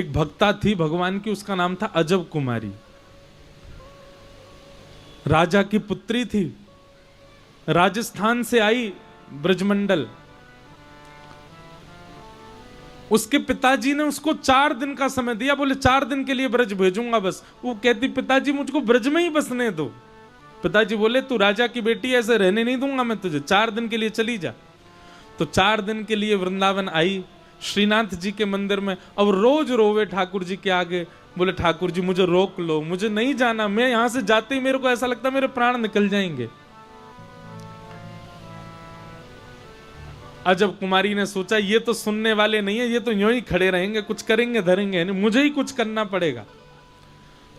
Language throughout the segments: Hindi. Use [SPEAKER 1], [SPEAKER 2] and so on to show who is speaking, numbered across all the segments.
[SPEAKER 1] एक भक्ता थी भगवान की, उसका नाम था अजब कुमारी। राजा की पुत्री थी, राजस्थान से आई ब्रजमंडल। उसके पिताजी ने उसको 4 दिन का समय दिया, बोले 4 दिन के लिए ब्रज भेजूंगा बस। वो कहती पिताजी मुझको ब्रज में ही बसने दो। पिताजी बोले तू राजा की बेटी, ऐसे रहने नहीं दूंगा मैं तुझे, 4 दिन के लिए चली जा। तो 4 दिन के लिए वृंदावन आई, श्रीनाथ जी के मंदिर में। अब रोज रोवे ठाकुर जी के आगे, बोले ठाकुर जी मुझे रोक लो, मुझे नहीं जाना, मैं यहां से जाते ही मेरे को ऐसा लगता मेरे प्राण निकल जाएंगे। अजब कुमारी ने सोचा ये तो सुनने वाले नहीं है, ये तो यूं ही खड़े रहेंगे, कुछ करेंगे धरेंगे नहीं, मुझे ही कुछ करना पड़ेगा।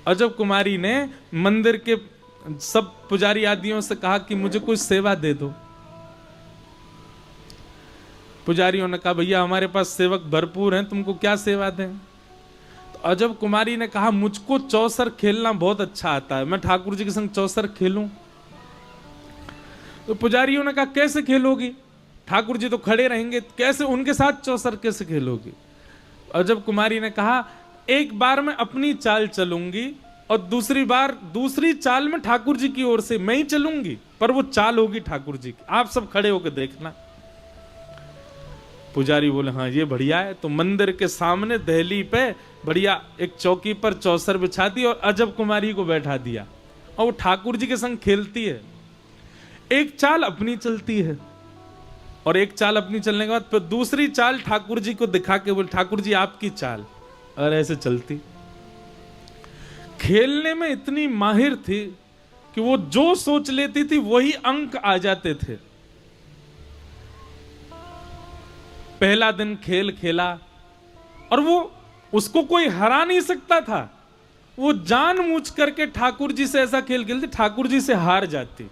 [SPEAKER 1] अजब कुमारी ने मंदिर के सब पुजारी आदियों से कहा कि मुझे कोई सेवा दे दो। पुजारियों ने कहा भैया हमारे पास सेवक भरपूर हैं, तुमको क्या सेवा दें। तो अजब कुमारी ने कहा मुझको चौसर खेलना बहुत अच्छा आता है, मैं ठाकुर जी के संग चौसर खेलूं। तो पुजारियों ने कहा कैसे खेलोगी, ठाकुर जी तो खड़े रहेंगे, कैसे उनके साथ चौसर कैसे खेलोगी। अजब कुमारी ने कहा एक बार मैं अपनी चाल चलूंगी और दूसरी बार दूसरी चाल में ठाकुर जी की ओर से मैं ही चलूंगी, पर वो चाल होगी ठाकुर जी की, आप सब खड़े होकर देखना। पुजारी बोले हाँ ये बढ़िया है। तो मंदिर के सामने दहली पे बढ़िया एक चौकी पर चौसर बिछा दी और अजब कुमारी को बैठा दिया, और वो ठाकुर जी के संग खेलती है। एक चाल अपनी चलती है और एक चाल अपनी चलने के बाद फिर दूसरी चाल ठाकुर जी को दिखा के बोले ठाकुर जी आपकी चाल, और ऐसे चलती। खेलने में इतनी माहिर थी कि वो जो सोच लेती थी वही अंक आ जाते थे। पहला दिन खेल खेला और वो उसको कोई हरा नहीं सकता था, वो जानबूझ करके ठाकुर जी से ऐसा खेल खेलती, ठाकुर जी से हार जाती।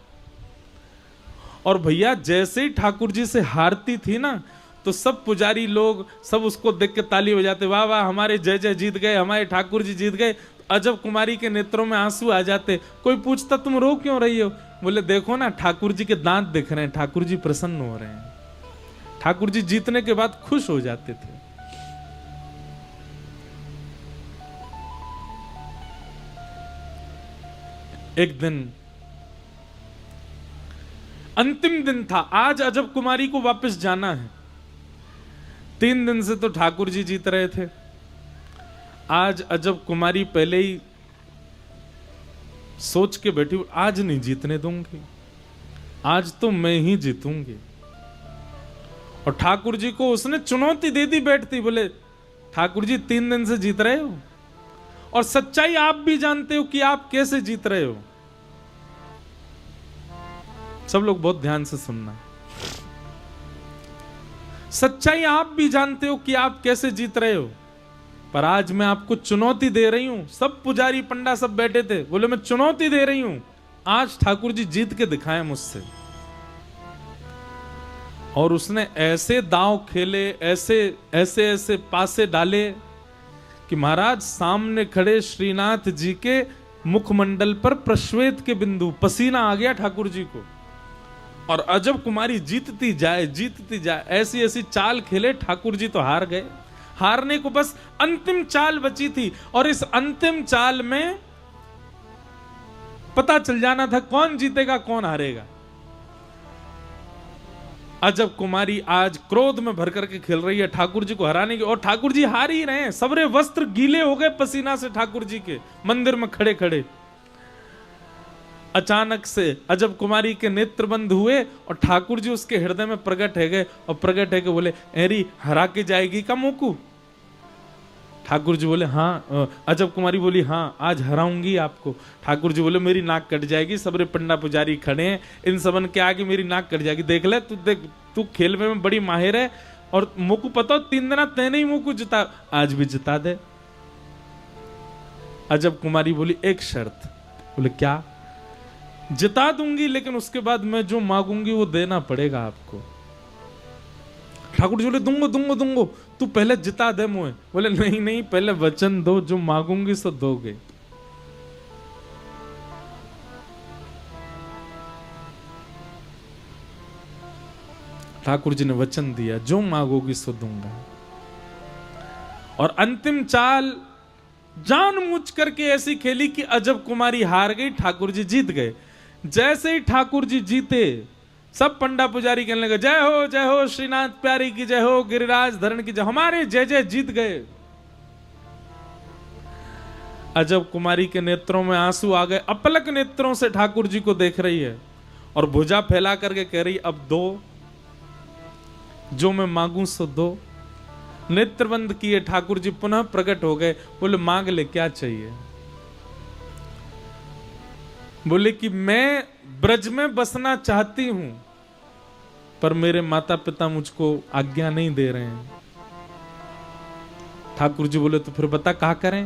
[SPEAKER 1] और भैया जैसे ही ठाकुर जी से हारती थी ना, तो सब पुजारी लोग सब उसको देख के ताली बजाते, वाह वाह हमारे जय जय जीत गए, हमारे ठाकुर जी जीत गए। अजब कुमारी के नेत्रों में आंसू आ जाते। कोई पूछता तुम रो क्यों रही हो, बोले देखो ना ठाकुर जी के दांत दिख रहे हैं, ठाकुर जी प्रसन्न हो रहे हैं। ठाकुर जी जीतने के बाद खुश हो जाते थे। एक दिन अंतिम दिन था, आज अजब कुमारी को वापस जाना है। 3 दिन से तो ठाकुर जी जीत रहे थे, आज अजब कुमारी पहले ही सोच के बैठी आज नहीं जीतने दूंगी, आज तो मैं ही जीतूंगी। और ठाकुर जी को उसने चुनौती दे दी बैठती, बोले ठाकुर जी 3 दिन से जीत रहे हो और सच्चाई आप भी जानते हो कि आप कैसे जीत रहे हो। सब लोग बहुत ध्यान से सुनना, सच्चाई आप भी जानते हो कि आप कैसे जीत रहे हो, पर आज मैं आपको चुनौती दे रही हूं। सब पुजारी पंडा सब बैठे थे, बोले मैं चुनौती दे रही हूं, आज ठाकुर जी जीत के दिखाएं मुझसे। और उसने ऐसे दांव खेले, ऐसे ऐसे ऐसे पासे डाले कि महाराज सामने खड़े श्रीनाथ जी के मुखमंडल पर प्रश्वेत के बिंदु, पसीना आ गया ठाकुर जी को। और अजब कुमारी जीतती जाए, ऐसी ऐसी चाल खेले, ठाकुर जी तो हार गए। हारने को बस अंतिम चाल बची थी, और इस अंतिम चाल में पता चल जाना था कौन जीतेगा कौन हारेगा। अजब कुमारी आज क्रोध में भर करके खेल रही है ठाकुर जी को हराने की, और ठाकुर जी हार ही रहे हैं। सबरे वस्त्र गीले हो गए पसीना से ठाकुर जी के, मंदिर में खड़े खड़े। अचानक से अजब कुमारी के नेत्र बंद हुए और ठाकुर जी उसके हृदय में प्रकट है गए, और प्रकट है के बोले एरी हरा के जाएगी का मोकू। ठाकुर जी बोले हाँ। अजब कुमारी बोली हाँ आज हराऊंगी आपको। ठाकुर जी बोले मेरी नाक कट जाएगी, सबरे पंडा पुजारी खड़े हैं, इन सबन के आगे मेरी नाक कट जाएगी। देख ले तू, देख तू खेल में बड़ी माहिर है, और मोकू पता 3 दिन तेने ही मोकू जिता, आज भी जिता दे। अजब कुमारी बोली एक शर्त। बोले क्या। जिता दूंगी लेकिन उसके बाद मैं जो मांगूंगी वो देना पड़ेगा आपको। ठाकुर जी बोले दूंगो, तू पहले जिता दे मुझे। बोले नहीं नहीं, पहले वचन दो, जो मांगूंगी सो दोगे। ठाकुर जी ने वचन दिया, जो मांगोगी सो दूंगा। और अंतिम चाल जानबूझ करके ऐसी खेली कि अजब कुमारी हार गई, ठाकुर जी जीत गए। जैसे ही ठाकुर जी जीते, सब पंडा पुजारी कहने लगे जय हो श्रीनाथ प्यारी की जय हो, गिरिराज धरण की जय, हमारे जय जय जीत गए। अजब कुमारी के नेत्रों में आंसू आ गए, अपलक नेत्रों से ठाकुर जी को देख रही है और भुजा फैला करके कह रही अब दो, जो मैं मांगू सो दो। नेत्र बंद किए, ठाकुर जी पुनः प्रकट हो गए, बोले मांग ले क्या चाहिए। बोले कि मैं ब्रज में बसना चाहती हूं, पर मेरे माता पिता मुझको आज्ञा नहीं दे रहे हैं। ठाकुर जी बोले तो फिर बता क्या करें।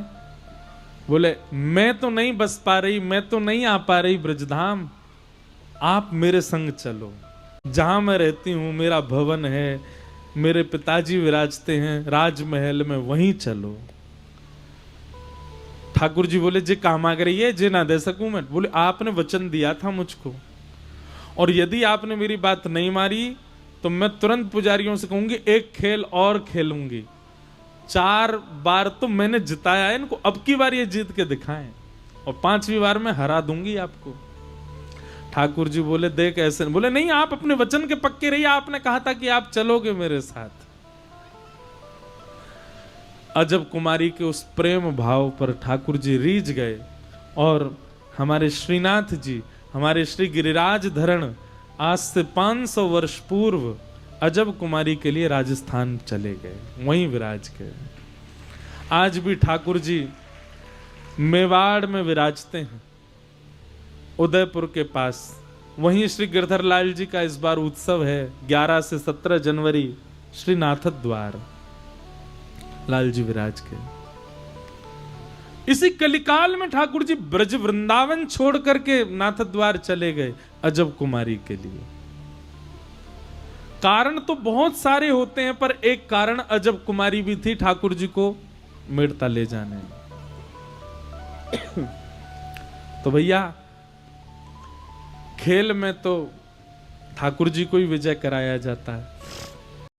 [SPEAKER 1] बोले मैं तो नहीं बस पा रही, मैं तो नहीं आ पा रही ब्रजधाम, आप मेरे संग चलो। जहां मैं रहती हूं मेरा भवन है, मेरे पिताजी विराजते हैं राजमहल में, वहीं चलो। ठाकुर जी बोले जे काम आ रही है जे ना दे सकूं मैं। बोले आपने वचन दिया था मुझको, और यदि आपने मेरी बात नहीं मारी तो मैं तुरंत पुजारियों से कहूंगी एक खेल और खेलूंगी। 4 बार तो मैंने जिताया है इनको, अब की बार ये जीत के दिखाएं, और 5वीं बार मैं हरा दूंगी आपको। ठाकुर जी बोले देख ऐसे, बोले नहीं आप अपने वचन के पक्के रहिए, आपने कहा था कि आप चलोगे मेरे साथ। अजब कुमारी के उस प्रेम भाव पर ठाकुर जी रीझ गए, और हमारे श्रीनाथ जी, हमारे श्री गिरिराज धरण आज से 500 वर्ष पूर्व अजब कुमारी के लिए राजस्थान चले गए, वहीं विराज गए। आज भी ठाकुर जी मेवाड़ में विराजते हैं, उदयपुर के पास। वहीं श्री गिरधर लाल जी का इस बार उत्सव है, 11 से 17 जनवरी, श्री नाथ द्वार लाल जी विराज के। इसी कलिकाल में ठाकुर जी ब्रज वृंदावन छोड़ करके नाथ द्वार चले गए अजब कुमारी के लिए। कारण तो बहुत सारे होते हैं, पर एक कारण अजब कुमारी भी थी ठाकुर जी को मेड़ता ले जाने। तो भैया खेल में तो ठाकुर जी को ही विजय कराया जाता है,